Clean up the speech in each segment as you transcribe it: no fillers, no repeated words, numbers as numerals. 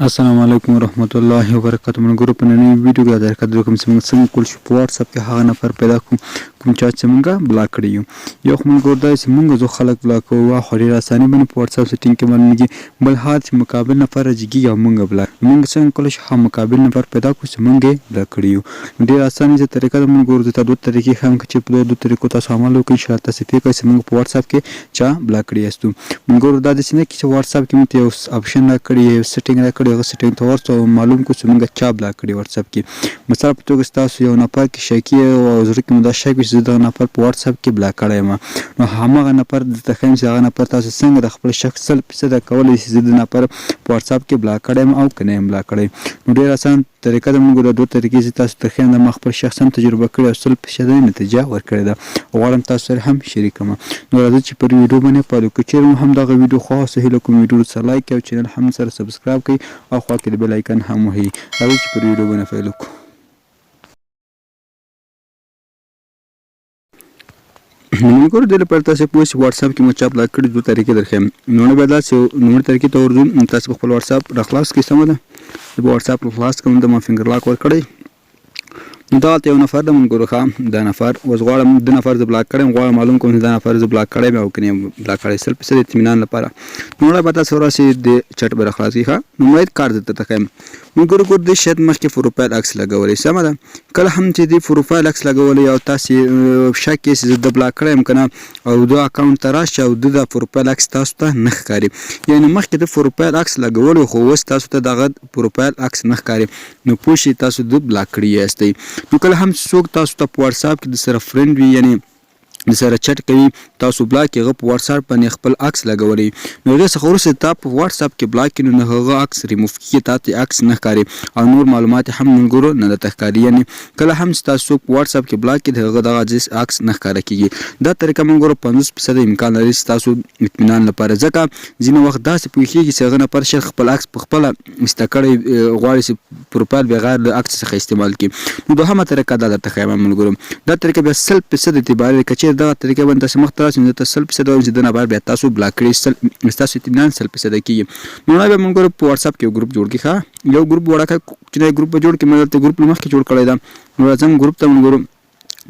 السلام علیکم ورحمت الله وبرکاته. من ګروپ نن ویډیو کې درکړم کوم څنګه کول شي په واتس اپ کې هغه نفر پیدا کوم چا چې موږ بلاک کړی یو خو موږ ورته چې موږ زو خلک بلاک کوو خو ډیر اسانه باندې په واتس اپ سیټینګ کې باندې بل هات مقابل نفر راځي او موږ بلاک موږ څنګه کول شي هم مقابل نفر پیدا کوو چې موږ بلاک کړی ډیر اسانه چې طریقه موږ ورته دوه طریقې هم چې په دوه طریقو تاسو عمل وکړئ شرط تاسو فکر چې موږ په واتس اپ کې چا بلاک کړی یاستو موږ ورته د سینې کې واتس اپ کې مو یو اپشن را کړی سیټینګ را کړی هغه سیټینګ ته ورته معلوم کو چې موږ چا بلاک کړی واتس اپ کې مثال په توګه تاسو یو نفر کې شکی او زړه کې مدا شک چې دا نفر په واتس اپ کې بلاک کړی ما نو هغه نفر د تخیم چې هغه نفر تاسو څنګه د خپل شخص سل پیسه کولای شي چې د نفر په واتس اپ کې بلاک کړی او کنه بلاک کړی نو ډیر آسان طریقه د موږ د دوه طریقې چې تاسو تخیم د مخ پر شخص هم تجربه کړی او سل پیسه د نتیجه ورکړی دا غواړم تاسو سره هم شریکم نو راځي چې پر ویډیو باندې پالو کچیر هم دغه ویډیو خو سهیل کوم ویډیو سره لایک او چینل هم سره سبسکرایب کړئ او خو کې د بیل آیکن هم وهي راځي چې پر ویډیو باندې پیل وکړو موږ د لپاره تاسو په واتس اپ کې مو چا بلاک کړی دوه طریقې درخم نو نه بدل سو نو طریقې ته ورځو تاسو خپل واتس اپ راخلاص کې سم ده د واتس اپ راخلاص کوم د ما فینګر لاک ور کړی دا ته یو نفر د مونږ غوښه دا نفر وزغړم د نفر ز بلاک کړم غواړم معلوم کوم دا نفر ز بلاک کړم او کني بلاک کړی سل په اطمینان لپاره نو نه پتا سره سي د چټ بر خلاص کیخه نو مې کار دته تخم موږ ګورو د شت مخکې پروفایل عکس لګولې سم ده کله هم چې د پروفایل عکس لګولې او تاسو شک کې د بلاک کړم کنه او د اکاونټ تراش او د پروفایل عکس تاسو ته نه ښکاري یعنی مخکې د پروفایل عکس لګولې خو وس تاسو ته دغه پروفایل عکس نه ښکاري نو پوښي تاسو د بلاک کړی یاستئ نو کله هم څوک تاسو ته په واتس اپ کې د سره فرند وي یعنی د سره چټ کوي تاسو بلاک یې په واتس اپ باندې خپل عکس لګولې نو د څخه ورسې تاسو په واتس اپ کې بلاک کینو نه هغه عکس ریموف کیږي تاسو عکس نه ښکاري او نور معلومات هم منګورو نه تخکاری یعنی کله هم تاسو په واتس اپ کې بلاک کې هغه دغه عکس نه ښکارا کیږي دا طریقه منګورو 50% امکان لري تاسو اطمینان لپاره ځکه ځینې وخت داسې پوښیږي چې هغه نه پر شخص خپل عکس په خپل مستقړی غواړي چې پروفایل بغیر د عکس څخه استعمال کړي نو دوهمه طریقه دا د تخیل منګورو دا طریقه به 100% اعتبار لري دا طریقه باندې تاسو مختار چې تاسو 100% چې د نبر بیا تاسو بلاک کړئ تاسو اطمینان 100% کیږي نو نه به موږ په واتس اپ کې ګروپ جوړ کړو یو ګروپ وړاکه چې ګروپ جوړ کې مې ته ګروپ مخکې جوړ کړی دا نو راځم ګروپ ته موږ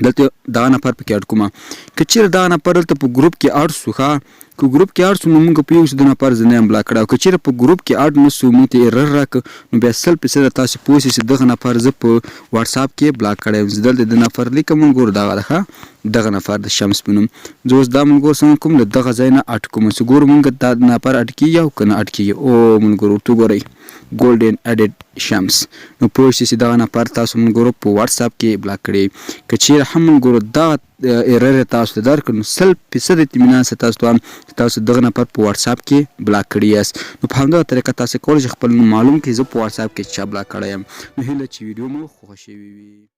دلته دا نفر پکې اډ کوم کچیر دا نفر ته په ګروپ کې اډ سوخه کو ګروپ کې اډ سو موږ په یو څه د نفر ځنه بلاک کړو کچیر په ګروپ کې اډ نو سو موږ ته ایرر راک نو بیا 100% تاسو پوښتنه چې دغه نفر ز په واتس اپ کې بلاک کړو دلته د نفر لیکم ګور دغه نفر د شمس بنوم زوس دا موږ څنګه کوم دغه ځای نه اټ کوم چې ګور موږ د نفر اټ کی یو کنه اټ کی او موږ ګور تو ګورئ ګولډن اډیټ شمس نو پوښتنه چې دغه نفر تاسو موږ ګور په واتس اپ کې بلاک کړی کچیر هم ګور دا ایرر تاسو درکړو 100% اطمینان تاسو دغه نفر په واتس اپ کې بلاک کړی یاست نو په همدغه طریقه تاسو کولای شئ خپل معلوم کړئ چې په واتس اپ کې چا بلاک کړی یم نو هیله چې ویډیو مو خوښ شوی وي